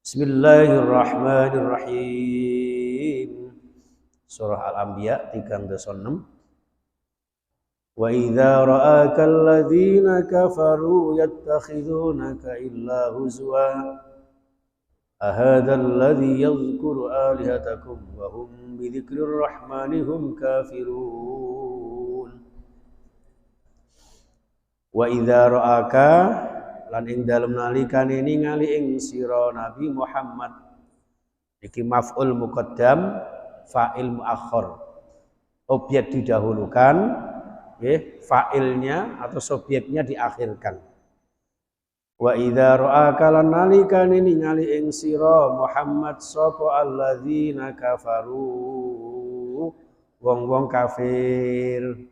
Bismillahirrahmanirrahim. Surah Al-Anbiya 36. Wa idza ra'aka alladziina kafaru yattakhidunaka illa huzwa ahadha alladzi yadhkuru alihatakum wa hum bi dzikrir rahmani hum kafirun. Wa idza ra'aka lan ing dalem nalikane ningali ing sira Nabi Muhammad iki maf'ul muqaddam fa'il muakhir, objek didahulukan nggih, fa'ilnya atau subjeknya diakhirkan. Wa idza ra'aka lan nalikane ningali ing sira Muhammad sapa alladzina kafaru wong-wong kafir.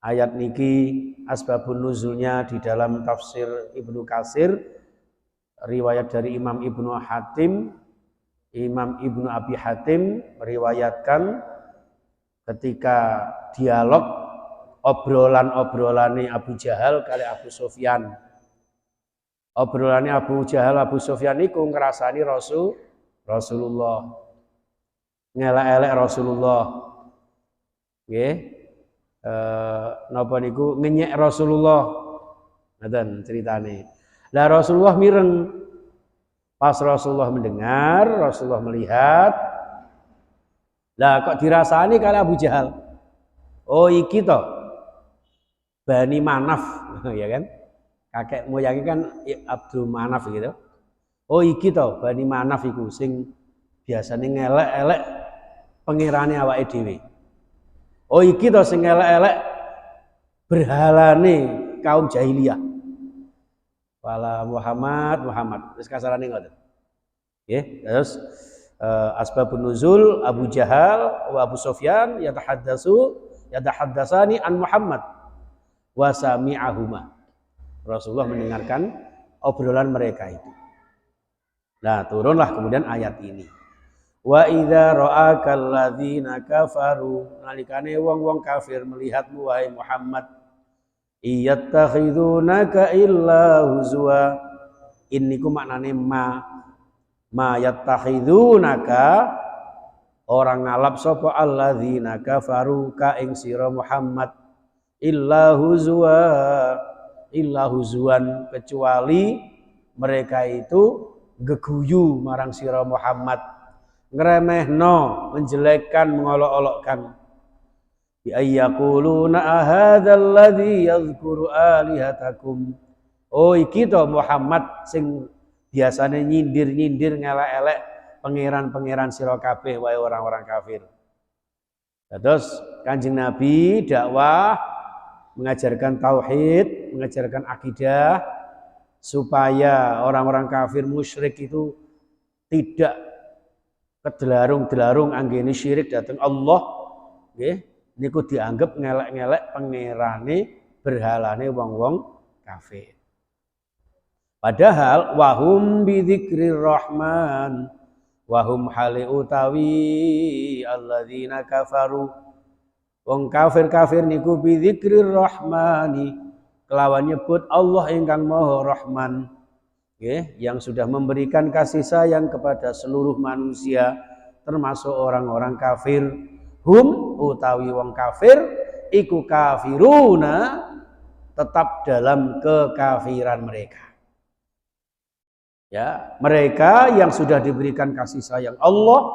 Ayat niki asbabun nuzulnya di dalam tafsir Ibnu Katsir, riwayat dari Imam Ibnu Hatim, Imam Ibnu Abi Hatim meriwayatkan ketika dialog obrolan-obrolane Abu Jahal kali Abu Sufyan. Obrolane Abu Jahal Abu Sufyan niku ngrasani Rasulullah. Ngelak-elek Rasulullah. Nggih. Napa niku ngenyek Rasulullah, ngoten ceritane. Lah Rasulullah mireng, pas Rasulullah mendengar, Rasulullah melihat, lah kok dirasani kali Abu Jahal. Oh iki to Bani Manaf, ya kan? Kakek moyangnya kan Abdul Manaf gitu. Oh iki to Bani Manaf iku sing biasane ngelek-elek pengirane awake dhewe. Oh iki to sing elek-elek berhalane kaum jahiliyah. Wala Muhammad wis kasarane ngoten. Nggih, terus asbabun nuzul Abu Jahal wa Abu Sufyan yatahaddasani an Muhammad wa sami'ahuma. Rasulullah mendengarkan obrolan mereka itu. Nah, turunlah kemudian ayat ini. Wa idza ra'akal ladzina kafaru, nalikane wong-wong kafir melihatmu wahai Muhammad, iyattakhidunaka illa huzwa. Ini ku maknane ma yattakhidunaka, orang ngalap sapa alladzina kafaru ka ing sira Muhammad illa huzwan, kecuali mereka itu geguyu marang sira Muhammad, ngremehno, menjelekkan, mengolok-olokkan. Bi ayyaquluna ahadzal ladzi yadhkuru alihatakum. Oh iki to Muhammad sing biasane nyindir-nyindir ngelek-elek pangeran-pangeran sira kabeh wae orang-orang kafir. Terus Kanjeng Nabi dakwah mengajarkan tauhid, mengajarkan akidah supaya orang-orang kafir musyrik itu tidak kedelarung-delarung anggene syirik dateng Allah, nggih, niku dianggap ngelek-ngelek pangerane berhalane wong-wong kafir. Padahal wahum bi dzikrir rahman, wahum hali utawi alladzina kafaru, wong kafir-kafir niku bi dzikrir rahmani, kelawan nyebut Allah ingkang Maha Rahman, yang sudah memberikan kasih sayang kepada seluruh manusia termasuk orang-orang kafir. Hum utawi wong kafir iku kafiruna, tetap dalam kekafiran mereka. Ya, mereka yang sudah diberikan kasih sayang Allah,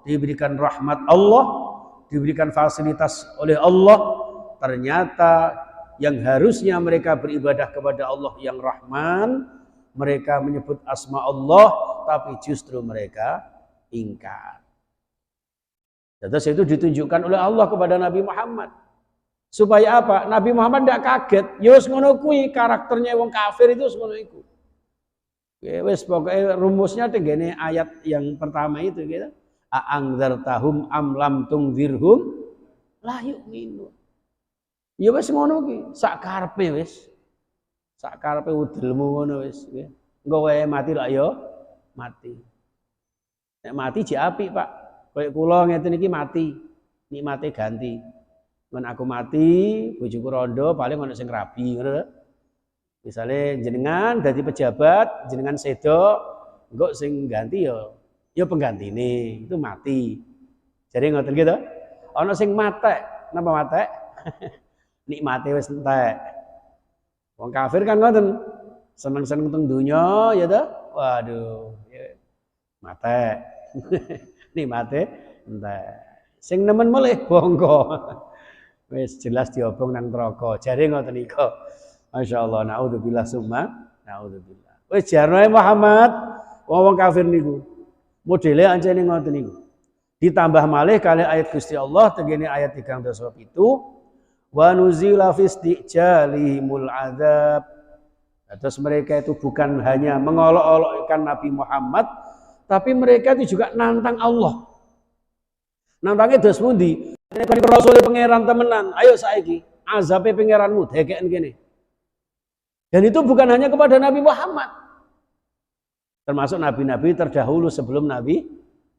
diberikan rahmat Allah, diberikan fasilitas oleh Allah, ternyata yang harusnya mereka beribadah kepada Allah yang Rahman, mereka menyebut asma Allah, tapi justru mereka ingkar. Terus itu ditunjukkan oleh Allah kepada Nabi Muhammad. Supaya apa? Nabi Muhammad tidak kaget. Ya wis ngono kuwi, karakternya wong kafir itu ngono iku. Ya wis pokoke rumusnya tenggene ayat yang pertama itu gitu. A'angzartahum am lam tungzirhum la yu'minun. Ya wis ngono kuwi, sak karepe wis. Sak karepe udelmu ngono wis, nggih. Engko wae mati lak ya mati. Nek mati jek apik, Pak. Kayak kula ngeten iki mati, nikmate ganti. Men aku mati, bojoku rondo paling ono sing rabi ngono. Misalnya jenengan dadi pejabat, jenengan sedo engko sing ganti ya penggantine itu mati. Jadi ngoten gitu. Ana sing matek, napa matek? Nikmate wis entek. Wong kafir kan ngoten. Seneng-seneng teng donya ya toh. Waduh, ya, matek. Nikmate entek. Sing nemen melih bongko. Wis jelas diobong nang neraka. Jare ngoten niku. Masyaallah, naudzubillah summa naudzubillah. Wis jarane Muhammad wong kafir niku. Modele ancene ngoten niku. Ditambah malih kali ayat Gusti Allah tegene ayat 37 wa nuzila fi istijalihimul adzab. Terus mereka itu bukan hanya mengolok-olokkan Nabi Muhammad, tapi mereka itu juga nantang Allah. Nantangnya dos pundi? Nek Rasul pangeran temenan, ayo saiki azabe pangeranmu dekeken kene. Dan itu bukan hanya kepada Nabi Muhammad. Termasuk nabi-nabi terdahulu sebelum Nabi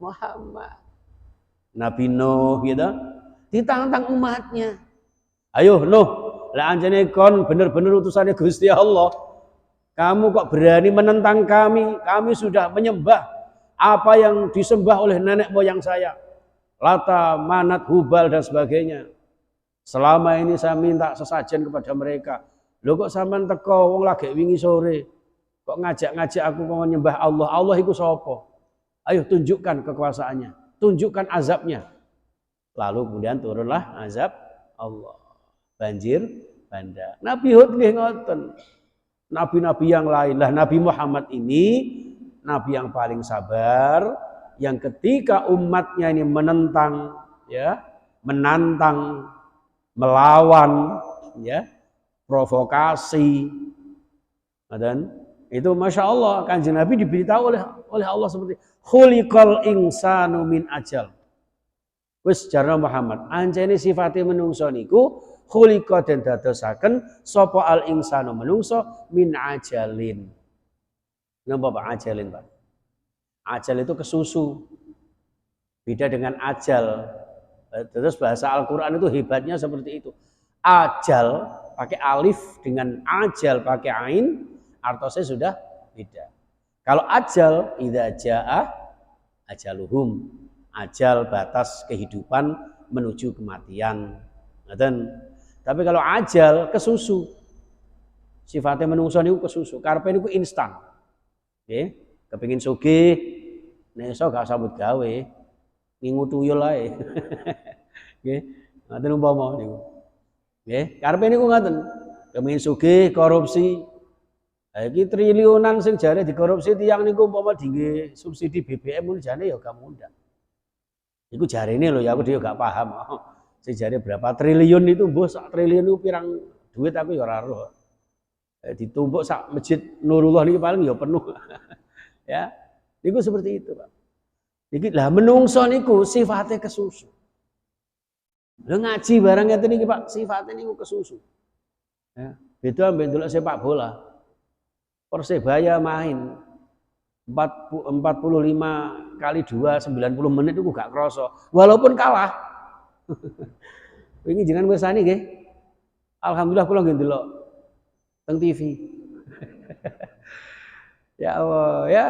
Muhammad. Nabi Nuh gitu, ditantang umatnya. Ayo Nuh, lah anjane kon bener-bener utusannya Gusti Allah. Kamu kok berani menentang kami? Kami sudah menyembah apa yang disembah oleh nenek moyang saya. Lata, Manat, Hubal dan sebagainya. Selama ini saya minta sesajen kepada mereka. Lho kok sampean teko wong lagi wingi sore. Kok ngajak-ngajak aku kok nyembah Allah. Allah iku sapa? Ayo tunjukkan kekuasaannya, tunjukkan azabnya. Lalu kemudian turunlah azab Allah. Banjir bandang. Nabi Hud nggih ngoten. Nabi-nabi yang lain lah, Nabi Muhammad ini nabi yang paling sabar, yang ketika umatnya ini menentang, ya, menantang, melawan, ya, provokasi, dan itu masya Allah kanjeng Nabi diberitahu oleh Allah seperti khuliqal insanu min ajal. Wis jarna Muhammad, ancene sifate menungso niku khuliqa den dadosaken sapa al insanu menungso min ajalin. Napa Pak ajalin, Pak? Ajal itu kesusu. Beda dengan ajal. Terus bahasa Al-Qur'an itu hebatnya seperti itu. Ajal pakai alif dengan ajal pakai ain, artosnya sudah beda. Kalau ajal idza jaa ajaluhum, ajal batas kehidupan menuju kematian. Ngoten. Tapi kalau ajal kesusu. Sifatnya menungso niku kesusu, karepe niku instan. Nggih, kepengin sugih nek iso gak sambut gawe, ngingu tuyul ae. Nggih, ngoten umpama niku. Nggih, karepe niku ngoten. Kepengin sugih korupsi. Ha iki triliunan sing jare dikorupsi tiyang niku umpama dingge subsidi BBM mun jane ya gak mundhak. Iku jarene lho ya aku dhewe gak paham. Sing jare berapa triliun itu mbuh sak triliun itu pirang duit aku ya ora roh. Ditumpuk sak masjid Nurullah niki paling ya penuh. Ya. Niku seperti itu, Pak. Iki lah menungso niku sifatnya kesusu. Lha ngaji barang ngeten niki, Pak, sifatnya niku kesusu. Ya, beda ambek ndelok sepak bola. Persebaya main 45 kali 2 90 menit itu gak kroso. Walaupun kalah. Wingi jenengan mirsani nggih. Alhamdulillah kula nggih ndelok teng TV. Ya Allah, ya.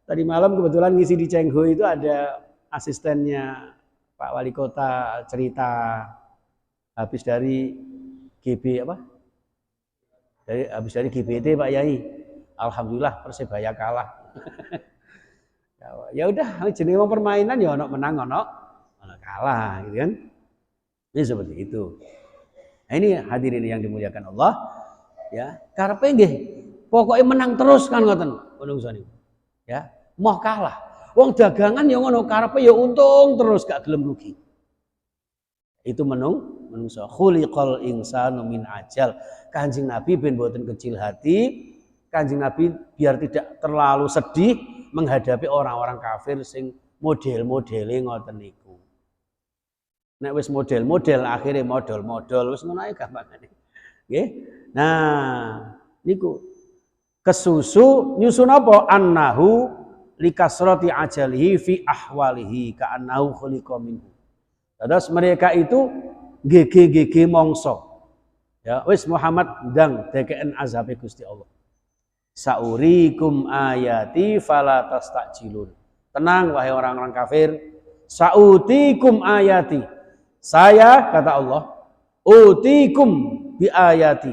Tadi malam kebetulan ngisi di Cengho itu ada asistennya Pak Wali Kota cerita habis dari GB apa? Habis dari GBT Pak Yai. Alhamdulillah Persebaya kalah. Ya udah, jenenge permainan ya ono menang ono kalah gitu kan. Ini seperti itu. Nah, ini hadirin yang dimuliakan Allah. Ya, karepe nggih pokoke menang terus kan ngoten menungso niku. Ya, moh kalah. Wong dagangan ya ngono karepe ya untung terus gak gelem rugi. Itu menungso. Khuliqal insanu min ajal. Kanjeng Nabi ben mboten kecil hati. Kanjeng Nabi biar tidak terlalu sedih menghadapi orang-orang kafir sing model-modele ngoten niku. Nek wis model-model akhirnya modal-modal wis ngono ae gampangane. Nggih. Nah, niku kesusu nyusun apa? Annahu likasrati ajalihi fi ahwalihi ka annahu khuliqa minhu. Terus mereka itu gege mongso. Ya, wis Muhammad ndang dekeken azabe Gusti Allah. Saurikum ayati fala tastajilun. Tenang wahai orang-orang kafir, sautikum ayati. Saya kata Allah, utikum bi ayati.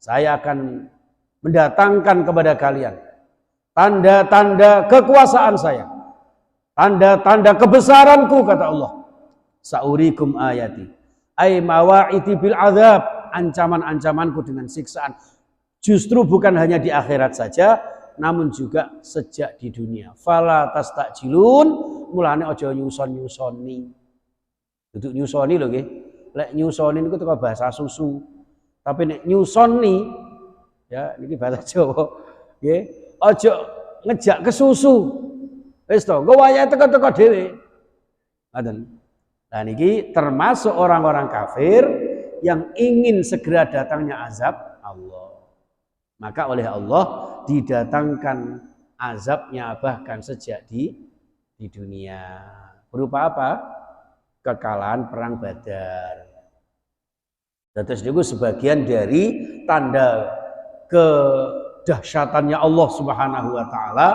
Saya akan mendatangkan kepada kalian tanda-tanda kekuasaan saya, tanda-tanda kebesaranku kata Allah. Saurikum ayati. Ai mawa'iti bil azab, ancaman-ancamanku dengan siksaan. Justru bukan hanya di akhirat saja, namun juga sejak di dunia. Fala tastajilun, mulane aja nyuson-nyusoni. Duduk nyusoni lho nggih. Lek nyusoni niku teko bahasa susu. Tapi nek nyusoni ya niki bahasa Jawa, nggih. Aja ngejak ke susu. Wis to, engko wayahe teko-teko dhewe. Ngoten. Nah niki termasuk orang-orang kafir yang ingin segera datangnya azab Allah. Maka oleh Allah didatangkan azabnya bahkan sejak di dunia. Berupa apa? Kekalahan perang Badar. Terus juga sebagian dari tanda kedahsyatannya Allah Subhanahu wa taala,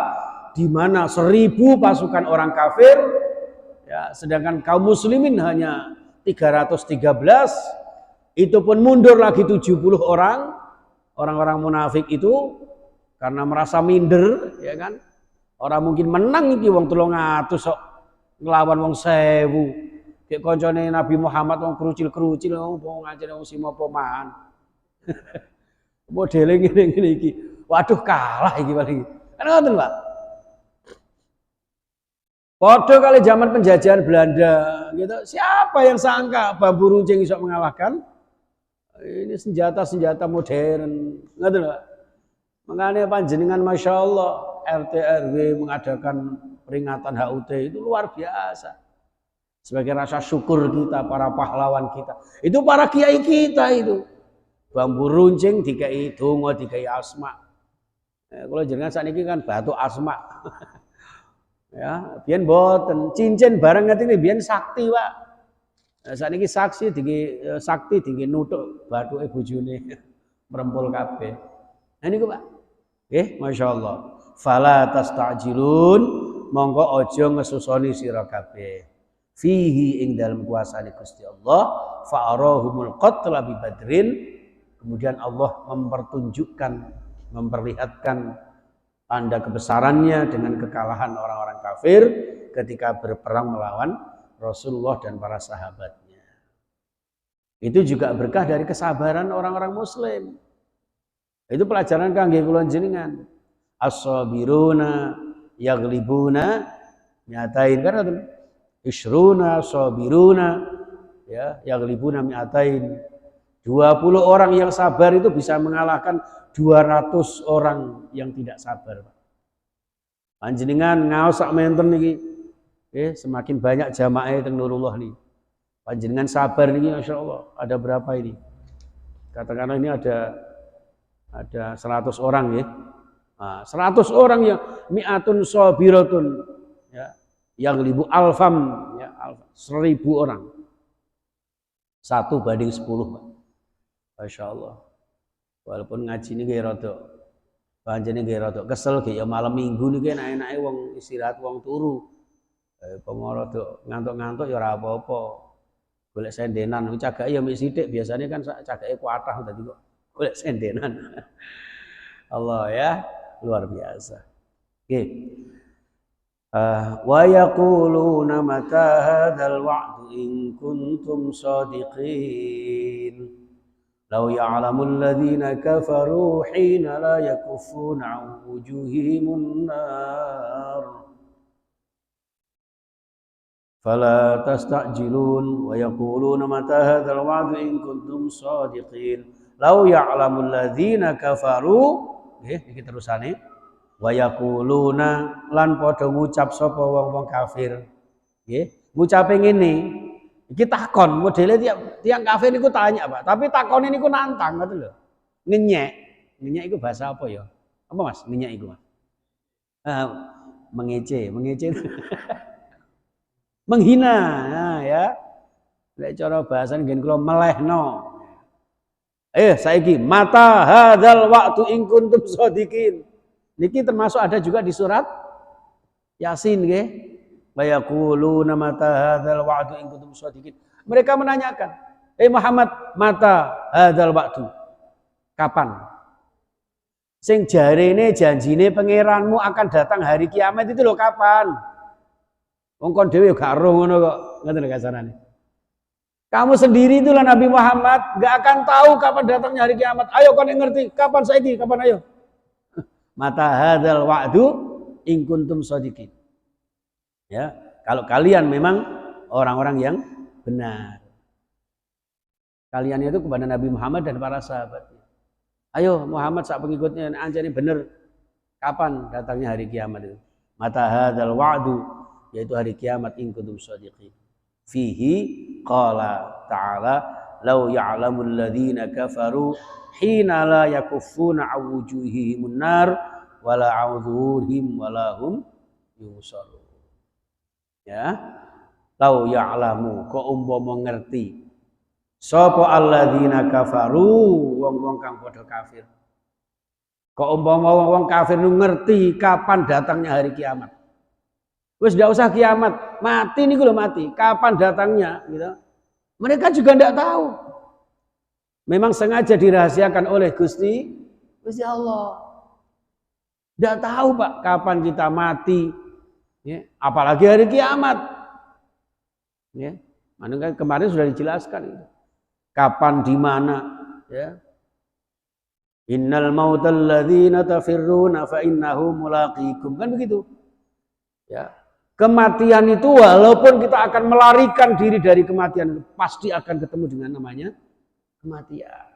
di mana 1000 pasukan orang kafir ya, sedangkan kaum muslimin hanya 313, itu pun mundur lagi 70 orang. Orang-orang munafik itu karena merasa minder, ya kan? Orang mungkin menang iki wong 300 sok nglawan wong 1000. Kayak koncone Nabi Muhammad wong kerucil-kerucil wong ngajene wong simo poman. Modele ngene-ngene iki. Waduh kalah iki paling. Kan ngoten, Pak. Padha kali zaman penjajahan Belanda gitu. Siapa yang sangka bambu runcing bisa mengalahkan? Ini senjata-senjata modern, ngerti nggak? Makanya panjenengan masya Allah RT RW mengadakan peringatan HUT itu luar biasa. Sebagai rasa syukur kita, para pahlawan kita, itu para kiai kita itu. Bambu runcing dikai donga, dikai asma. Kalau jenengan saat ini kan batu asma. Ya, biyen boten cincin barang ngerti ini biyen sakti, Pak. Saat ini saksi tinggi sakti tinggi nutuk batu bojone merempul kabeh. Nah niku Pak. Masya Allah. Fala tastajilun, monggo ojo ngesusoni sira kabeh. Fihi ing dalam kuasane Gusti Allah, fa'arahumul qatla bi Badrin. Kemudian Allah memperlihatkan tanda kebesarannya dengan kekalahan orang-orang kafir ketika berperang melawan Rasulullah dan para sahabatnya. Itu juga berkah dari kesabaran orang-orang muslim. Itu pelajaran kangge kula jenengan. As-sabiruna yaglibuna mi'atain, kan ngoten. Isruna sabiruna ya yaglibuna mi'atain. 20 orang yang sabar itu bisa mengalahkan 200 orang yang tidak sabar. Panjenengan ngaos sak menten niki. Semakin banyak jamaah teng Nurullah nih. Panjenengan sabar nih, Masya Allah. Ada berapa ini? Katakanlah ini ada 100 orang ya. Nah, 100 orang yang mi'atun sabiratun ya, yang ribu alfam ya, 1000 orang. 1 banding 10, Pak. Masya Allah. Walaupun ngaji ini kayak rada panjenengan kayak rada kesel kayak malam minggu nih kayak enak-enake wong istirahat wong turu. Pengoro tuh ngantuk-ngantuk ya ora apa-apa. Golek sendenan, cagake ya mik sithik, biasanya kan cagake kuatah tadi kok. Golek sendenan. Allah ya, luar biasa. Oke. Wa yaquluna mata hadzal wa'du in kuntum shadiqin. Law ya'lamul ladzina kafaru hina la yakuffuna 'an wujuhimun nar. Fala tastajilun wa yaquluna mata hadzal wa'du in kuntum shadiqin. Law ya'lamul ladzina kafaru, nggih iki terusane. Wa yaquluna lan padha ngucap sapa wong-wong kafir. Nggih, ngucape ngene. Iki takon, modele tiang kafir niku tanya, Pak. Tapi takone niku nantang ngoten lho. Ngenyek. Ngenyek iku bahasa apa ya? Apa Mas? Ngenyek iku, Mas. Mengece. Menghina, nah, ya. Lek cara bahasan ngen kula melehno. Saiki mata hadzal waqtu in kuntum shadiqin. Niki termasuk ada juga di surat Yasin nggih. Wa yaquluna mata hadzal wa'du in kuntum shadiqin. Mereka menanyakan, Muhammad, mata hadzal wa'du? Kapan? Sing jarene janjine pangeranmu akan datang hari kiamat itu loh kapan? Wong kon dhewe gak ero ngono kok, ngoten kasarane. Kamu sendiri itulah Nabi Muhammad gak akan tahu kapan datangnya hari kiamat. Ayo kon ngerti, kapan saiki? Kapan ayo? Mata hadzal wa'du in kuntum shadiqin. Ya, kalau kalian memang orang-orang yang benar. Kalian itu kepada Nabi Muhammad dan para sahabatnya. Ayo Muhammad sak pengikutnya anjane bener kapan datangnya hari kiamat itu. Mata hadzal wa'du, yaitu hari kiamat in kuntum shadiqin. Fihi qala ta'ala law ya'lamul ladzina kafaru hina la yakuffuna 'an wujuhihimun nar wala 'an dhuhurihim wala hum yusarun. Ya, lau ya'lamu kok umpama ngerti sapa alladzina kafaru wong-wong kang padha kafir. Kok umpama wong kafir ngerti kapan datangnya hari kiamat. Wis ndak usah kiamat, mati niku lho mati. Kapan datangnya gitu. Mereka juga ndak tahu. Memang sengaja dirahasiakan oleh Gusti Allah. Ndak tahu Pak kapan kita mati. Ya, apalagi hari kiamat. Ya, mana kan kemarin sudah dijelaskan itu. Kapan di mana, ya. Innal mautal ladzina tafirruna fa innahu mulaqikum, kan begitu. Ya. Kematian itu walaupun kita akan melarikan diri dari kematian itu pasti akan ketemu dengan namanya kematian.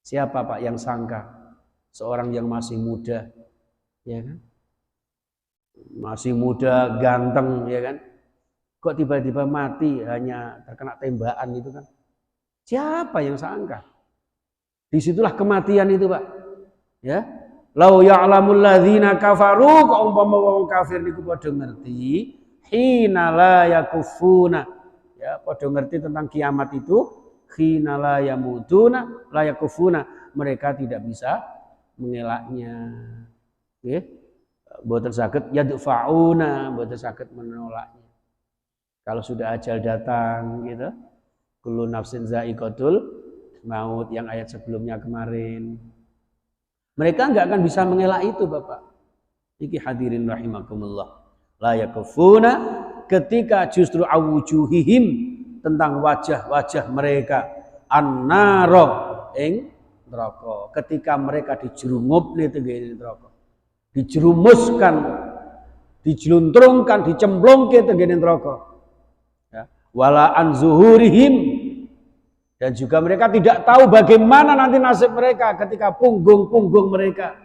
Siapa Pak yang sangka seorang yang masih muda, ya kan? Masih muda, ganteng, ya kan? Kok tiba-tiba mati hanya terkena tembakan itu kan? Siapa yang sangka? Disitulah kematian itu Pak. Ya, lau ya'lamul ladzina kafaru, kok umpama wong kafir niku padha ngerti, hina la yakufuna. Ya, padha ngerti tentang kiamat itu, hina la yamutuna, la yakufuna. Mereka tidak bisa mengelaknya. Nggih. Mboten saged yadfa'una, mboten saged menolaknya. Kalau sudah ajal datang gitu, kullu nafsin za'iqatul maut yang ayat sebelumnya kemarin. Mereka enggak akan bisa mengelak itu, Bapak. Iki hadirin rahimakumullah. La yakufuna, ketika justru awujuhihim, tentang wajah-wajah mereka, annaro ing neraka. Ketika mereka dijerungupne tenggene neraka. Dijerumuskan, dijluntrungkan, dicemplungke tenggene neraka. Ya. Wala an zuhurihim, dan juga mereka tidak tahu bagaimana nanti nasib mereka ketika punggung-punggung mereka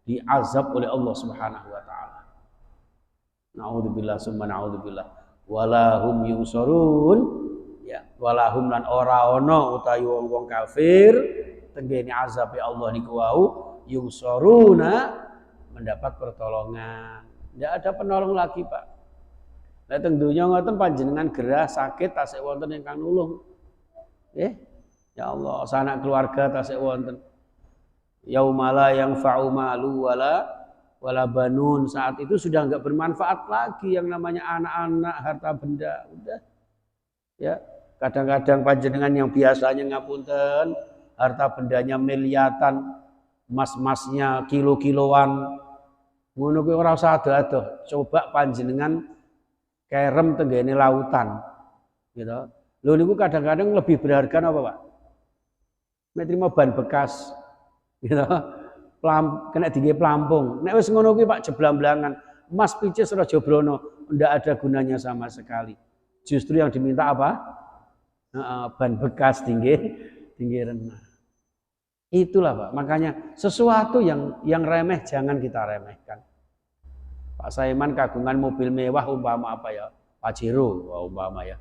diazab oleh Allah Subhanahu wa taala. Naudzubillah summa naudzubillah. Wala hum yusarun, ya, wala hum lan ora ana utawi wong-wong kafir tenggene azab ya Allah niku wau yusaruna, mendapat pertolongan. Tidak ada penolong lagi Pak. Lah teng donya ngoten panjenengan gerah sakit tasik wonten ingkang nulung. Ya Allah, sanak keluarga tasik wonten. Yaumala yang fa'u malu wala banun, saat itu sudah enggak bermanfaat lagi yang namanya anak-anak, harta benda. Udah. Ya, kadang-kadang panjenengan yang biasanya ngapunten, harta bendanya miliatan, mas-masnya kilo-kiloan, ngono kuwi ora usah ado-ado. Coba panjenengan kerem tenggene lautan. Gitu. Lho niku kadang-kadang lebih berharga apa, Pak? Nek trimo ban bekas. Gitu. Kena tinggi pelampung. Nek wis ngono kuwi Pak jeblang-blangan, emas picis ora jobrono, ndak ada gunanya sama sekali. Justru yang diminta apa? Ban bekas tinggi rendah. Itulah Pak, makanya sesuatu yang remeh jangan kita remehkan. Pak Saiman kagungan mobil mewah umpama apa ya? Pajero umpama ya.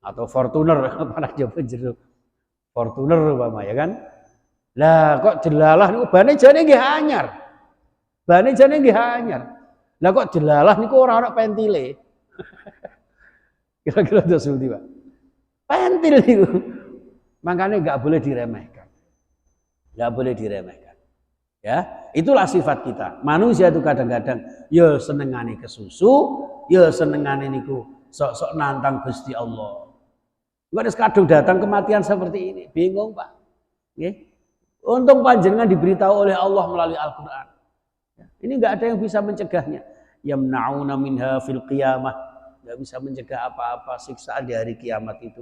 Atau Fortuner, apa coba jero. Fortuner umpama ya kan? Lah kok jelalah niku bane jane nggih anyar. Bane jane nggih anyar. Lah kok jelalah niku ora ana pentile. Kira-kira terus pundi, Pak? Pentil niku. Makanya enggak boleh diremehkan. Enggak boleh diremehkan. Ya, itulah sifat kita. Manusia itu kadang-kadang ya senengane kesusu, ya senengane niku sok-sok nantang Gusti Allah. Wis kadung datang kematian seperti ini, bingung Pak. Nggih. Untung panjenengan diberitahu oleh Allah melalui Al-Qur'an. Ini enggak ada yang bisa mencegahnya. Yamna'una minha fil qiyamah. Enggak bisa mencegah apa-apa siksaan di hari kiamat itu.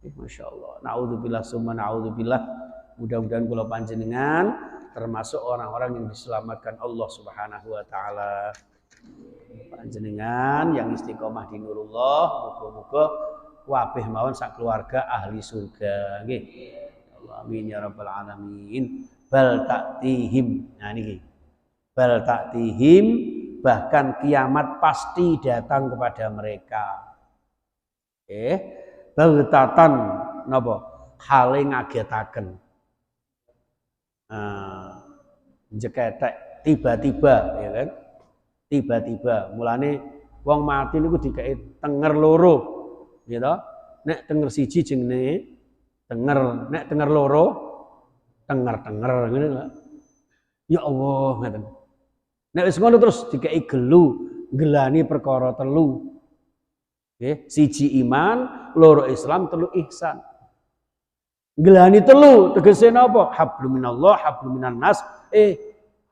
Masya Allah. Naudzubillah summa naudzubillah. Mudah-mudahan kula panjenengan termasuk orang-orang yang diselamatkan Allah Subhanahu wa taala. Panjenengan yang istiqomah di nurullah, muga-muga kabeh mawon sak keluarga ahli surga. Nggih. Amin ya rabbal alamin. Bal ta'tihim. Nah niki. Bal ta'tihim, bahkan kiamat pasti datang kepada mereka. Baghtatan napa? Hale ngagetaken. Jeketek tiba-tiba ya kan? Tiba-tiba. Mulane wong mati niku dikei tenger loro. Gitu. Nek tenger siji jenenge tenger, nek tenger loro tenger-tenger ngene lho. Ya Allah ngoten. Nek wis ngono terus dikei gelu, gelani perkara telu. Nggih, siji iman, loro Islam, telu ihsan. Gelani telu tegese napa? Hablum minallah, hablum minan nas,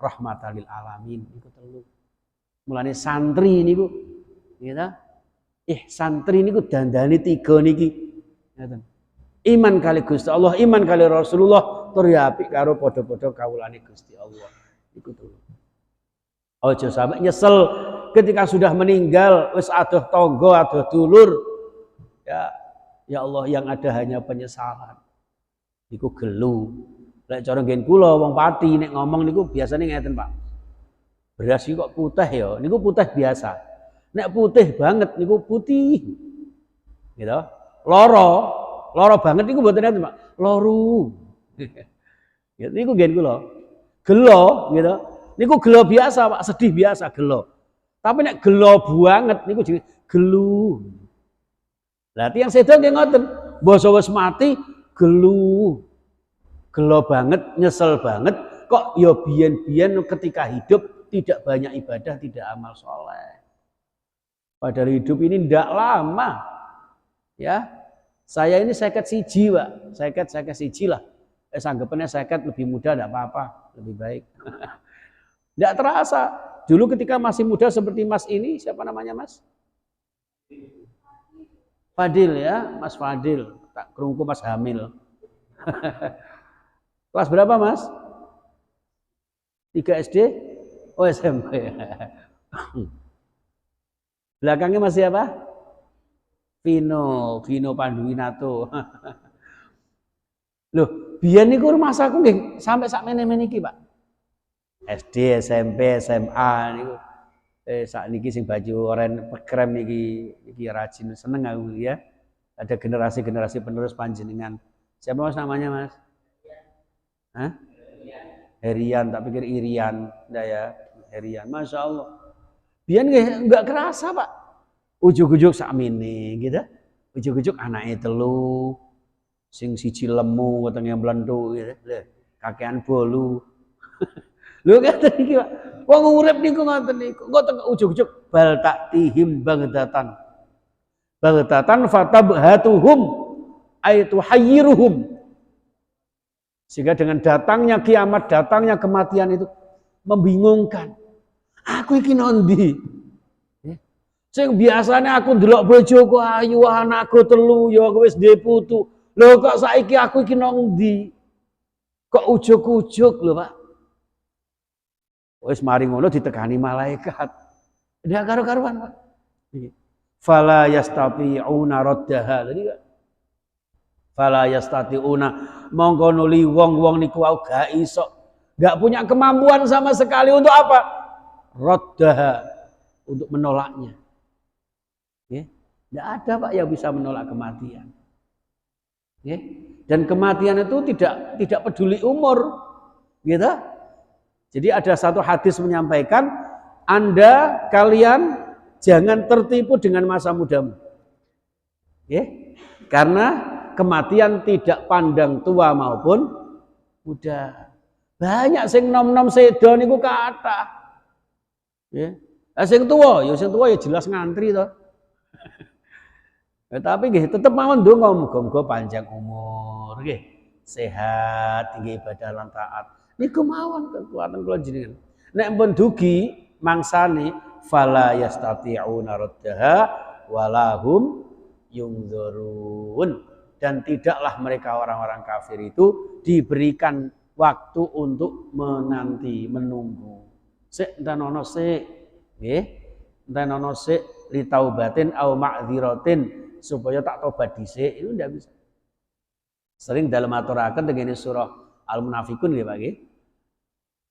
rahmatan lil alamin. Iku telu. Mulane santri niku nggih ta? Santri niku dandane tiga niki. Ngoten. Iman kali Gusti Allah, iman kali Rasulullah, tur ya apik karo padha-padha kawulane Gusti Allah. Iku telu. Ojo sampai nyesel ketika sudah meninggal, wis adoh tangga, adoh dulur. Ya Allah, yang ada hanya penyesalan. Niku gelu. Lek cara nggen kula wong pati nek ngomong niku biasane ngeten, Pak. Beras iki kok putih ya, niku putih biasa. Nek putih banget niku putih. Gitu. Loro banget niku mboten enten, Pak. Loru. Ya niku nggen kula. Gelo gitu. Niku gelo biasa, Pak, sedih biasa gelo. Tapi nek gelo banget niku jenenge gelu. Lah tiyang sedo nggih ngoten, basa wis mati gelu. Gelo banget, nyesel banget kok ya biyen-biyen ketika hidup tidak banyak ibadah, tidak amal soleh. Padahal hidup ini ndak lama. Ya. Saya ini 51, Pak. 51 lah. Anggapannya 50 lebih muda ndak apa-apa, lebih baik. Ndak terasa. Dulu ketika masih muda seperti Mas ini, siapa namanya Mas? Fadil ya, Mas Fadil. Tak kerungku Mas Hamil. Kelas berapa Mas? 3 SD? Oh SMP. Belakangnya masih apa? Vino Panduwinato. Loh, biyen niku rumah saku nggih sampai sakmene-mene iki, Pak. SD, SMP, SMA niku sakniki sing baju oren krem niki rajin seneng aku ya. Ada generasi-generasi penerus panjenengan. Siapa Mas namanya, Mas? Hah? Herian, tak pikir Irian. Ndak ya, Herian. Masya Allah. Biyen enggak kerasa, Pak. Ujuk-ujuk sakmene gitu. Ujuk-ujuk anake telu. Sing siji lemu wetenge mlenthuk gitu. Lho, kakean bolu. Lho ngaten iki, Pak. Wong urip niku ngoten niku. Engko teng ujuk-ujuk bal taktihim bagdatan. Bagdatan fatabhatuhum aitu hayyiruhum. Sehingga dengan datangnya kiamat, datangnya kematian itu membingungkan. Aku iki nondi? Sing biasanya aku ndelok bojoku ayu, anakku telu, ya wis duwe putu. Lho kok saiki aku iki nondi? Kok ujuk-ujuk lho, Pak? Wis mari ngono ditekani malaikat. Ndak karo-karuan, Pak. Fala yastati'una raddaha. Tadi Pak. Fala yastati'una mongko nuli wong-wong niku gak iso. Gak punya kemampuan sama sekali untuk apa? Raddaha, untuk menolaknya. Tidak ada Pak yang bisa menolak kematian. Dan kematian itu tidak peduli umur, gitu. Jadi ada satu hadis menyampaikan, kalian jangan tertipu dengan masa mudamu, karena kematian tidak pandang tua maupun muda. Banyak sing nom-nom sedo niku kathah. Ya. Lah sing tuwa ya jelas ngantri to. Tapi nggih tetep mawon ndonga muga-muga panjang umur nggih, sehat, tinggi ibadah lan taat. Niku mawon kekuatan kula jenengan. Nek pun dugi mangsane fala yastati'una raddaha walahum yungzurun, dan tidaklah mereka orang-orang kafir itu diberikan waktu untuk menanti, menunggu. Sik entanono sik nggih, entanono sik li taubatin au ma'dziratin, supaya tak tobat dhisik, itu ndak bisa. Sering dalam aturaken tengene surah Al-Munafikun nggih Pak nggih.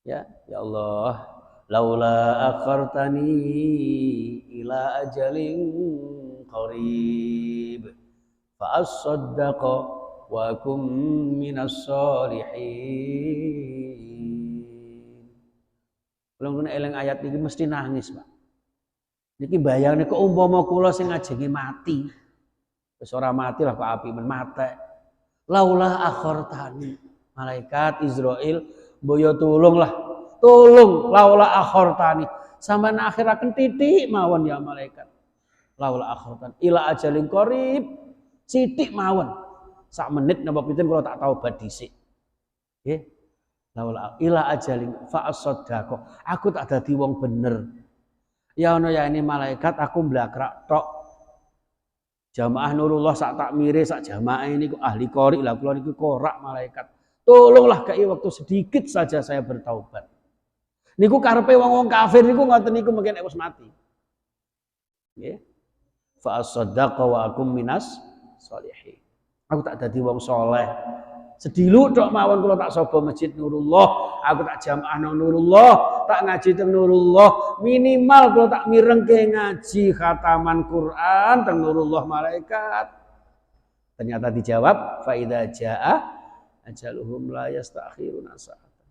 Ya Allah, laula akhartani ila ajalin qarib fa as-saddaqa wa kum minas solihin. Kalau eling ayat ini mesti nangis, Pak. Niki bayangne kok umpama kula sing ngajengi mati. Wis ora mati lah kok api men mate. Laula akhartani, malaikat Israil boyo tolong laula akhartani, sampean akhiraken titik mawon ya malaikat. Laula akhartani ila ajalin qarib, sithik mawon. Sak menit napa pinten kula tak taubat dhisik. Nggih. Laula ila ajalin fa as-saddaqa, aku tak dadi wong bener. Ya ono ya ini malaikat aku mblakrak tok. Jamaah Nurullah sak takmire sak jamaah ini ahli qori lah kula niku korak malaikat. Tolonglah kei waktu sedikit saja saya bertaubat. Niku karepe wong-wong kafir niku ngoten niku mungkin wis mati. Nggih. Fa as-saddaqa wa akum minas sholihin. Aku tak dadi wong saleh. Sediluk tok mawon kula tak sapa Masjid Nurullah, aku tak jamaah nang Nurullah, tak ngaji teng Nurullah, minimal kula tak mirengke ngaji khataman Quran teng Nurullah malaikat. Ternyata dijawab fa idza jaa ajaluhum la yastakhiruna sa'atan.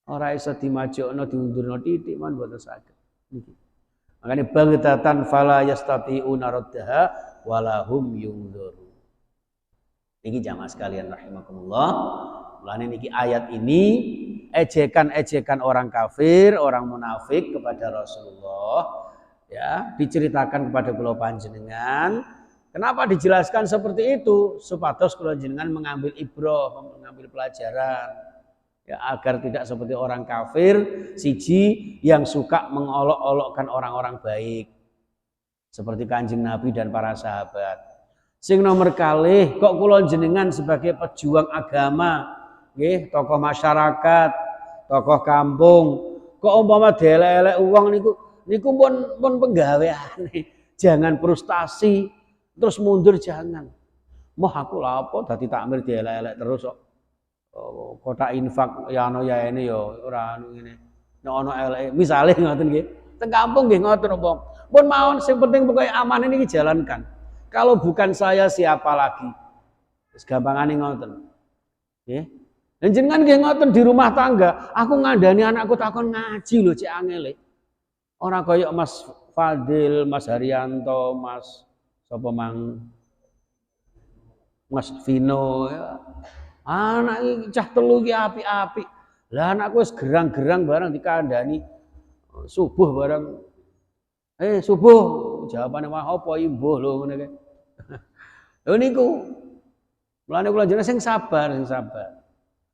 Ora iso dimajokno diundurno titik man boten saged. Niki. Makane baghtatan fala yastati'una raddaha walahum yundzurun. Niki jamaah sekalian rahimakumullah. Mulane niki ayat ini ejekan-ejekan orang kafir, orang munafik kepada Rasulullah, ya, diceritakan kepada kula panjenengan. Kenapa dijelaskan seperti itu? Supados kula jenengan mengambil ibrah, mengambil pelajaran, ya, agar tidak seperti orang kafir siji yang suka mengolok-olokkan orang-orang baik seperti Kanjeng Nabi dan para sahabat. Sing nomor kalih kok kula jenengan sebagai pejuang agama, nggih, tokoh masyarakat, tokoh kampung, kok umpama delek-elek uang niku pun penggaweane. Jangan frustasi terus mundur, jangan. Moh aku lha apa dadi takmir delek-elek terus kok. Kotak infak ya ana ya ini ya ora anu ngene. Nek ana eleke misale ngoten nggih. Teng kampung nggih ngoten umpama. Pun mawon sing penting pokoke aman ini dijalankan. Kalau bukan saya siapa lagi? Wis gampangane ngoten. Nggih. Lan jenengan nggih ngoten di rumah tangga, aku ngandani anakku takon ngaji lho cek angele. Ora kaya Mas Fadil, Mas Haryanto, Mas sapa mang Mas Vino ya. Anak iki cah telu iki apik-apik. Lah anakku wis gerang-gerang barang dikandani subuh barang. Subuh jawabane wah apa imbuh lho ngene iki. Lho niku. Mulane kula jenengan sing sabar, sing sabar.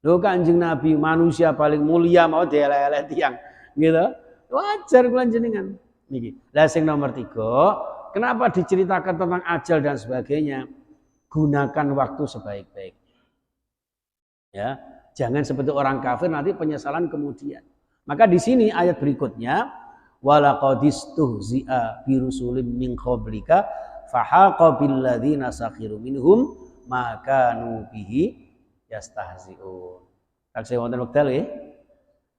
Lho Kanjeng Nabi manusia paling mulia mau dielek-elek tiyang, gitu. Wajar kula jenengan niki. Lah sing nomor 3, kenapa diceritakan tentang ajal dan sebagainya? Gunakan waktu sebaik-baiknya. Ya, jangan seperti orang kafir nanti penyesalan kemudian. Maka di sini ayat berikutnya walaqadistuhzi'a birusulim min qablika fahaqa bil ladzina sakhiru minhum ma kanu bihi yastahzi'un. Taksih wonten wekdal nggih.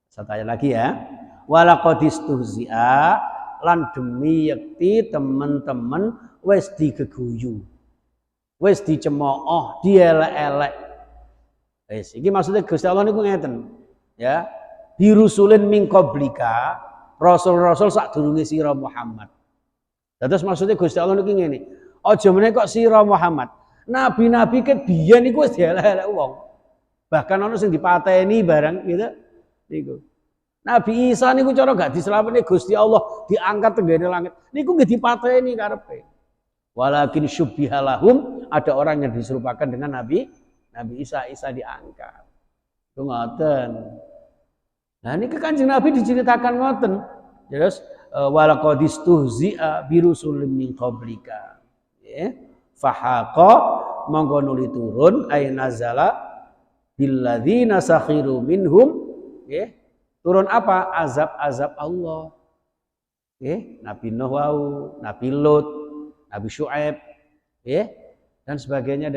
Saya lagi ya. Walaqadistuhzi'a lan demi yakti teman-teman wis digeguyu. Wis dicemooh, dielek-elek. Wis iki maksudnya Gusti Allah niku ngeten, ya. Birusulin min qablika, rasul-rasul sadurunge sira Muhammad. Terus maksudnya Gusti Allah niku ngene, aja meneh kok sira Muhammad. Nabi-nabi ket biyen iku wis dielek-elek wong. Bahkan ono sing dipateni barang gitu niku. Nabi Isa niku cara gak diselametne Gusti Allah diangkat tenggene langit. Niku nggih dipateni karepe. Walakin syubbihalahum, ada orang yang diserupakan dengan Nabi Isa diangkat. Itu ngoten. Nah ini Kanjeng Nabi diceritakan ngoten. Terus walaqadistuhzi'a birusulin min qablika. Ya. Fahaqa monggo nuli turun ay nazala billadzina sakhiru minhum. Ya. Turun apa? Azab-azab Allah. Ya. Nabi Nuh wau, Nabi Lut, Nabi Syuaib, ya, dan sebagainya.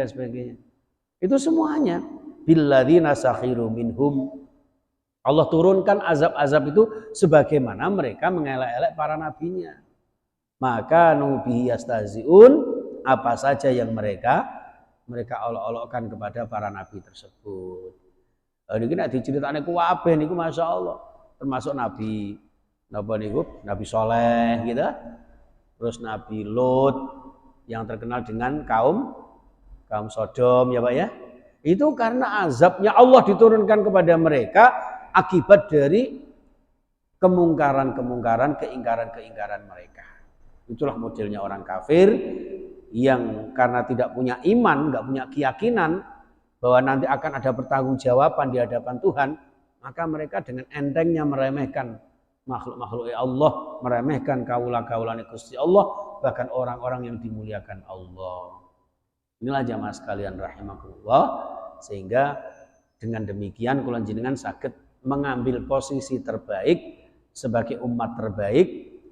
Itu semuanya billadzina sakhiru minhum. Allah turunkan azab-azab itu sebagaimana mereka mengelak-elak para nabinya. Maka nubihi yastahzi'un, apa saja yang mereka olok-olokkan kepada para nabi tersebut. Niki nek diceritakne kuwabe niku masyaallah, termasuk nabi Nabi Soleh gitu. Terus Nabi Lut yang terkenal dengan kaum Sodom ya Pak ya. Itu karena azabnya Allah diturunkan kepada mereka akibat dari kemungkaran, keingkaran mereka. Itulah modelnya orang kafir yang karena tidak punya iman, nggak punya keyakinan bahwa nanti akan ada pertanggungjawaban di hadapan Tuhan, maka mereka dengan entengnya meremehkan makhluk-makhluk Allah, meremehkan kaula-kaulane Gusti Allah, bahkan orang-orang yang dimuliakan Allah. Inilah jamaah sekalian rahimakumullah, sehingga dengan demikian kula jenengan saged mengambil posisi terbaik sebagai umat terbaik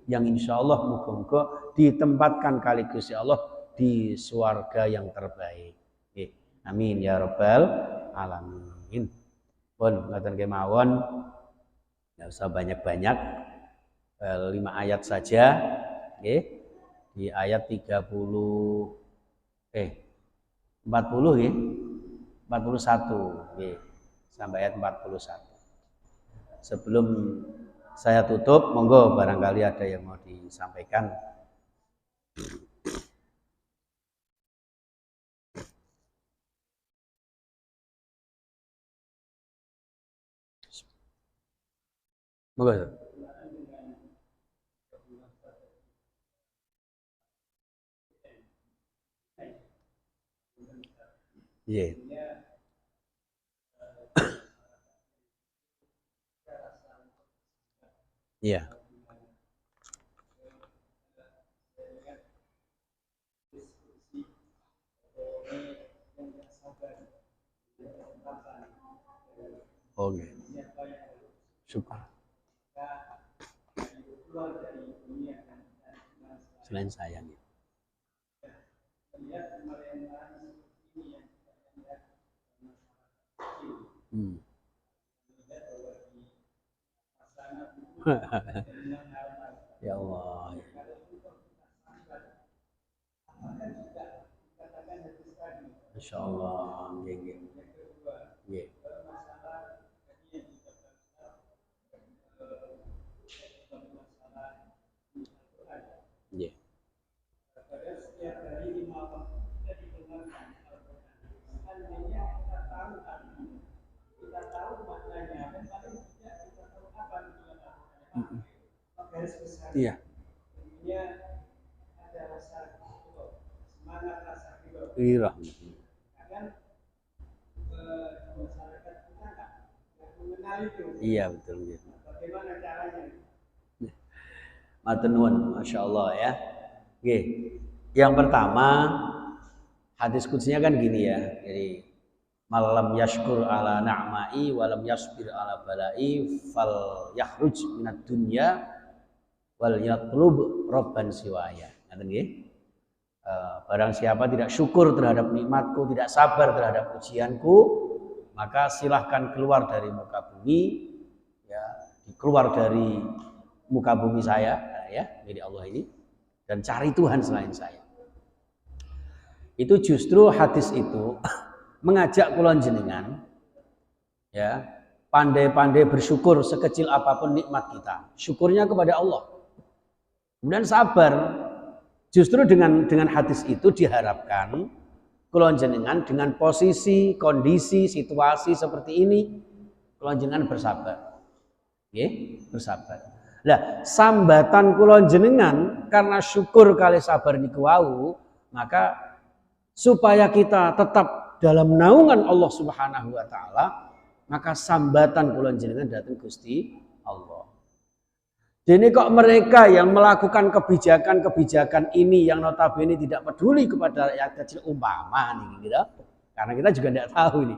yang insya Allah muga-muga ditempatkan kali Gusti Allah di surga yang terbaik. Amin ya rabbal alamin. Pun ngaten kemawon. Nggak usah banyak-banyak, 5 ayat saja, di ayat 40, 40 ya, 41, sampai ayat 41. Sebelum saya tutup, monggo barangkali ada yang mau disampaikan. Monggo. Iya. Iya. Oke. Syukur. Selain sayang. Ya Allah. Masya Allah. Yeah. Yeah. Iya. Iya. Iya betul. Bagaimana caranya? Matur nuwun, masya Allah ya. Oke. Yang pertama hadis kutsinya kan gini ya. Jadi malam yashkur ala na'mai walam yasbir ala balai fal yakhruj minad dunya wal yatlub rabban siwaya. Ngaten nggih. Barang siapa tidak syukur terhadap nikmatku, tidak sabar terhadap ujianku, maka silahkan keluar dari muka bumi, ya, keluar dari muka bumi saya, ya, milik Allah ini, dan cari Tuhan selain saya. Itu justru hadis itu mengajak kula jenengan, ya, pandai-pandai bersyukur sekecil apapun nikmat kita. Syukurnya kepada Allah. Kemudian sabar. Justru dengan hadis itu diharapkan kula jenengan dengan posisi, kondisi, situasi seperti ini, kula jenengan bersabar. Nggih, bersabar. Lah, sambatan kula jenengan karena syukur kali sabar niku wau, maka supaya kita tetap dalam naungan Allah Subhanahu wa taala, maka sambatan kula jenengan datang Gusti Allah. Jadi kok mereka yang melakukan kebijakan-kebijakan ini yang notabene tidak peduli kepada rakyat kecil umpama nih gitu. Karena kita juga tidak tahu ini.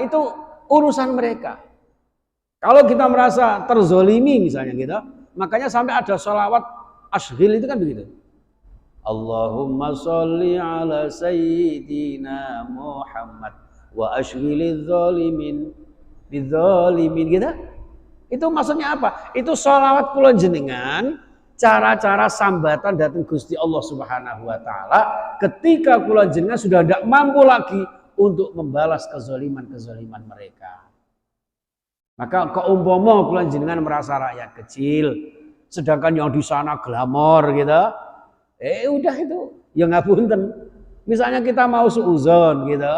Itu urusan mereka. Kalau kita merasa terzolimi misalnya gitu, makanya sampai ada sholawat ashghil itu kan begitu. Allahumma sholli ala sayyidina Muhammad wa ashghiliz zalimin bidzalimin gitu. Itu maksudnya apa? Itu sholawat kula jenengan, cara-cara sambatan datang Gusti Allah Subhanahu wa taala ketika kula jenengan sudah tidak mampu lagi untuk membalas kezaliman-kezaliman mereka. Maka keumpama kula jenengan merasa rakyat kecil, sedangkan yang di sana glamor gitu. Udah itu, ya ngapunten. Misalnya kita mau suuzon gitu,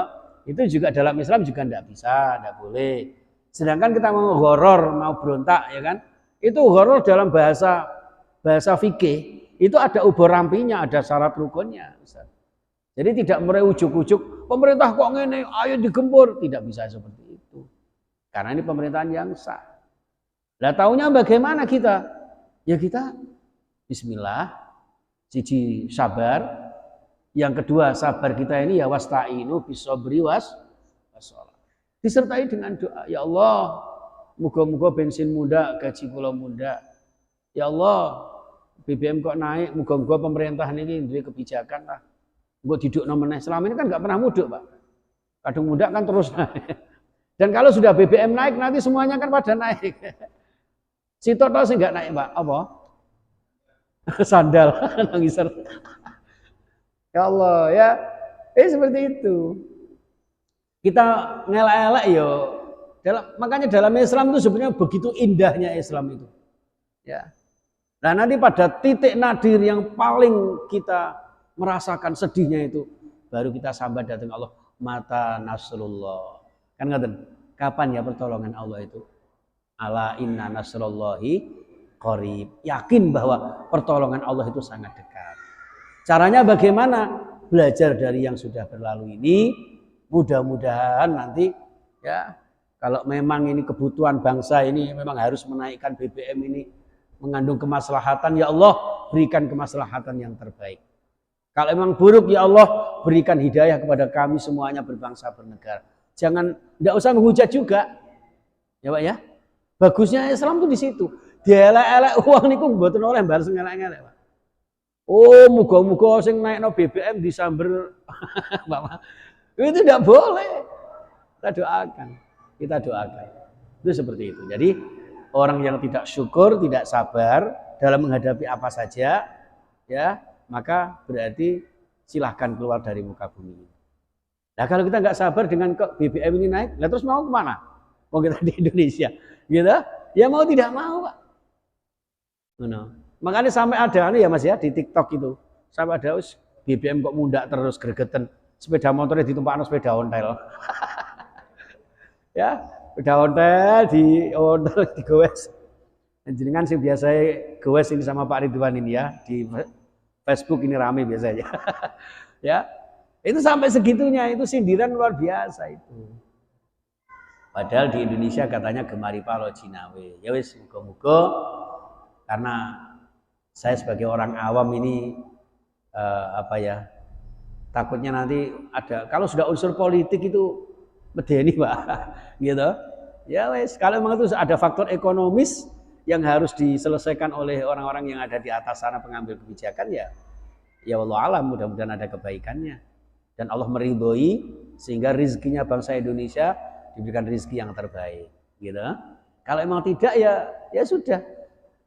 itu juga dalam Islam juga tidak bisa, tidak boleh. Sedangkan kita mau horor, mau berontak, ya kan? Itu horor dalam bahasa fikih, itu ada ubur rampinya, ada syarat rukunnya. Jadi tidak mulai ujuk-ujuk, pemerintah kok ngene, ayo digempur, tidak bisa seperti itu. Karena ini pemerintahan yang sah. Lah taunya bagaimana kita? Ya kita bismillah, siji sabar, yang kedua sabar kita ini ya wasta'inu bisabri wassalah. Disertai dengan doa, ya Allah, moga-moga bensin muda, gaji kula muda. Ya Allah, BBM kok naik, moga-moga pemerintah ini duwe kebijakan lah. Engko didukno meneh. Selama ini kan enggak pernah muduk, Pak. Kadang muda kan terus naik. Dan kalau sudah BBM naik nanti semuanya kan pada naik. Sitok tok sing enggak naik, Pak. Apa? Sandal nangiser. Ya Allah, ya. Seperti itu. Kita ngelak-elak yo. Makanya dalam Islam itu sebenarnya begitu indahnya Islam itu. Ya. Nah, nanti pada titik nadir yang paling kita merasakan sedihnya itu baru kita sambat datang Allah, mata nasrullah. Kan ngaten, kapan ya pertolongan Allah itu? Ala inna nasrullahi qarib. Yakin bahwa pertolongan Allah itu sangat dekat. Caranya bagaimana? Belajar dari yang sudah berlalu ini. Mudah-mudahan nanti ya kalau memang ini kebutuhan bangsa ini memang harus menaikkan BBM ini mengandung kemaslahatan, ya Allah berikan kemaslahatan yang terbaik. Kalau memang buruk, ya Allah berikan hidayah kepada kami semuanya berbangsa bernegara. Jangan, tidak usah menghujat juga, ya Pak ya. Bagusnya Islam tuh di situ. Dielek-elek uang niku mboten oleh balas ngelek-ngelek, Pak. Oh, muga-muga sing naikno BBM disamber Pak. Itu tidak boleh. Kita doakan. Itu seperti itu. Jadi orang yang tidak syukur, tidak sabar dalam menghadapi apa saja, ya, maka berarti silahkan keluar dari muka bumi. Nah, kalau kita nggak sabar dengan BBM ini naik, lah terus mau kemana? Mau kita di Indonesia, gitu? Ya mau tidak mau, Pak. No. Makanya sampai ada ya Mas ya di TikTok itu, sampai ada BBM kok mundak terus gregetan. Sepeda motornya ditumpakno sepeda ontel. Ya, sepeda ontel digowes. Jenengan sih biasa gowes ini sama Pak Ridwan ini ya, di Facebook ini rame biasanya. Ya. Itu sampai segitunya, itu sindiran luar biasa itu. Padahal di Indonesia katanya gemari palo Cinawe. Ya wis muga-muga karena saya sebagai orang awam ini takutnya nanti ada, kalau sudah unsur politik itu medeni Pak, gitu. Ya wes, kalau memang itu ada faktor ekonomis yang harus diselesaikan oleh orang-orang yang ada di atas sana pengambil kebijakan, ya Allah alam, mudah-mudahan ada kebaikannya dan Allah meridhoi sehingga rezekinya bangsa Indonesia diberikan rezeki yang terbaik, gitu. Kalau emang tidak ya sudah.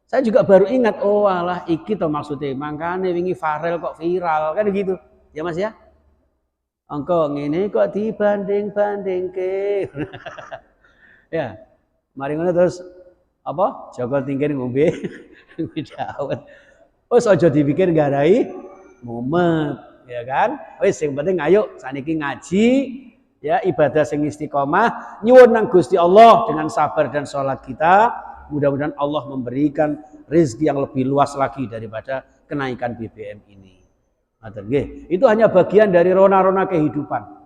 Saya juga baru ingat, oh alah iki to maksudnya, makanya wingi Farel kok viral kan gitu. Ya Mas ya? Engko ngene kok dibanding-bandingke. Ya. Mari ngono terus apa? Joko Tingkir ngombe dawet. Wis aja dipikir nggarai mumet ya kan? Wis sing penting ayo saniki ngaji, ya ibadah sing istiqomah, nyuwun nang Gusti Allah dengan sabar dan sholat kita. Mudah-mudahan Allah memberikan rezeki yang lebih luas lagi daripada kenaikan BBM ini. Itu hanya bagian dari rona-rona kehidupan.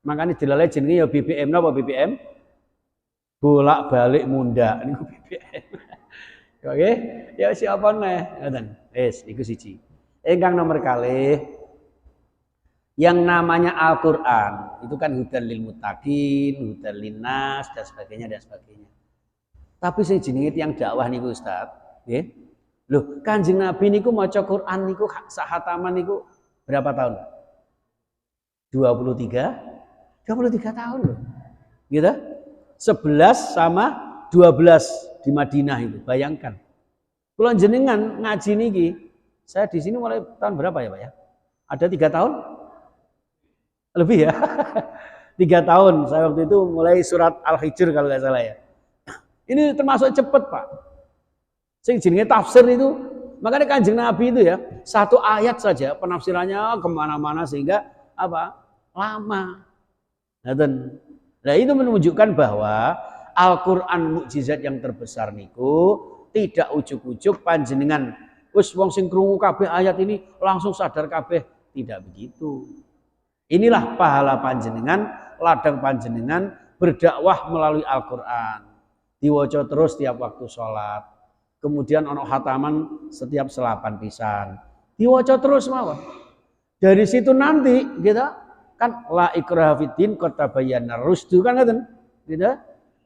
Makanya dilalai jenenge ya BBM napa BBM? Bolak-balik munda niku BBM. Oke, ya siapa neh? Ngoten. Wis iku siji. Ingkang nomor kalih yang namanya Al-Qur'an itu kan hudan lil muttaqin, hudan linnas dan sebagainya dan sebagainya. Tapi sing jenenge tiyang dakwah niku Ustaz, nggih. Loh, Kanjeng Nabi niku maca Quran niku sak khataman niku berapa tahun? 23 tahun loh. Gitu? 11 sama 12 di Madinah itu. Bayangkan. Kula jenengan ngaji niki, saya di sini mulai tahun berapa ya, Pak ya? Ada 3 tahun? Lebih ya? 3 tahun. Saya waktu itu mulai surat Al-Hijr kalau nggak salah ya. Ini termasuk cepat, Pak. Sing jenenge tafsir itu, makanya Kanjeng Nabi itu ya, satu ayat saja penafsirannya kemana-mana sehingga apa? Lama. Nah itu menunjukkan bahwa Al-Quran mukjizat yang terbesar niku tidak ujuk-ujuk panjenengan wis wong sing krungu kabeh ayat ini langsung sadar kabeh, tidak begitu. Inilah pahala panjenengan, ladang panjenengan berdakwah melalui Al-Quran. Diwaca terus tiap waktu sholat. Kemudian ono khataman setiap selapan pisan. Diwaca terus mawon. Dari situ nanti kita kan la ikraha fiddin qad tabayyana rusdu kan ngoten. Gitu?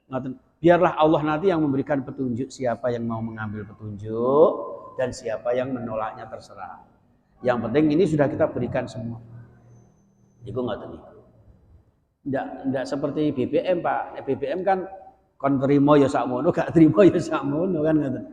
Ngoten. Biarlah Allah nanti yang memberikan petunjuk, siapa yang mau mengambil petunjuk dan siapa yang menolaknya terserah. Yang penting ini sudah kita berikan semua. Iku ngoten niku. Ndak seperti BBM, Pak. BBM kan kon trimo ya sakmono, gak trimo ya sakmono kan ngoten.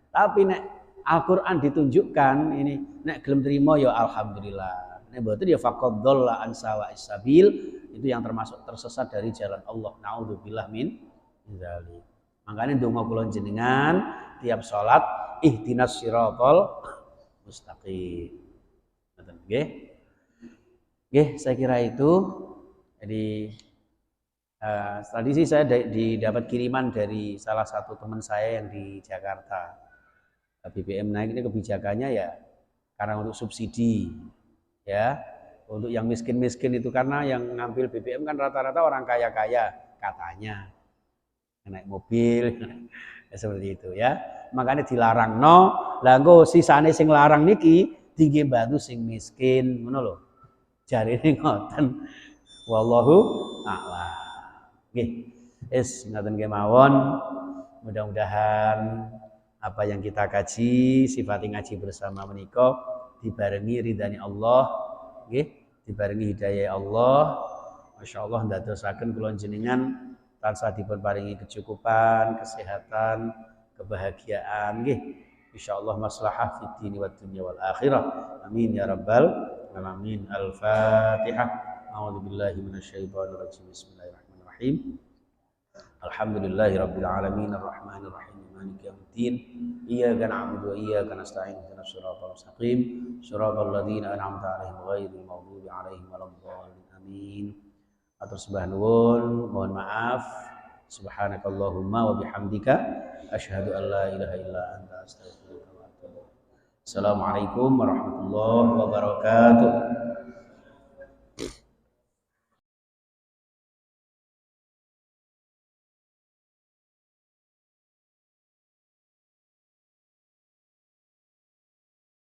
Tapi nek Al-Qur'an ditunjukkan ini nek gelem trimo ya alhamdulillah. Nek mboten ya faqad dhalla an sawa'is sabil, itu yang termasuk tersesat dari jalan Allah. Nauzubillah min dzalik. Makanya donga kula jenengan tiap salat ihdinas siratal mustaqim. Ngoten nggih. Nggih, saya kira itu. Jadi tadi sih saya didapat kiriman dari salah satu teman saya yang di Jakarta. BBM naik ini kebijakannya ya karena untuk subsidi, ya untuk yang miskin-miskin itu, karena yang ngambil BBM kan rata-rata orang kaya-kaya katanya, naik mobil ya, seperti itu ya. Makanya dilarang no. Lah engko sisane sing larang niki tinggi bantu sing miskin, ngono lho. Jarine ngoten. Wallahu a'lam. Nggih, ngoten kemawon. Mudah-mudahan apa yang kita kaji, sifat ngaji bersama menika dibarengi ridhani Allah, nggih, dibarengi hidayah Allah. Masyaallah ndadosaken kula jenengan tansah dipunparingi kecukupan, kesehatan, kebahagiaan, nggih. Insyaallah maslahah fid dini wad dunya wal akhirah. Amin ya rabbal alamin. Al-Fatihah. A'udzubillahi minasyaitonir rajim. Bismillahirrahmanirrahim. Alhamdulillahirabbil alamin arrahmanir rahim maliki yaumiddin. Iyyaka na'budu wa iyyaka nasta'in ihdinas siratal mustaqim siratal ladzina an'amta 'alaihim ghairil maghdubi 'alaihim waladdallin. Amin. Atur sembah nuwun, mohon maaf. Subhanakallahumma wa bihamdika asyhadu an la ilaha illa anta astaghfiruka wa atubu ilaik. Assalamualaikum warahmatullahi wabarakatuh.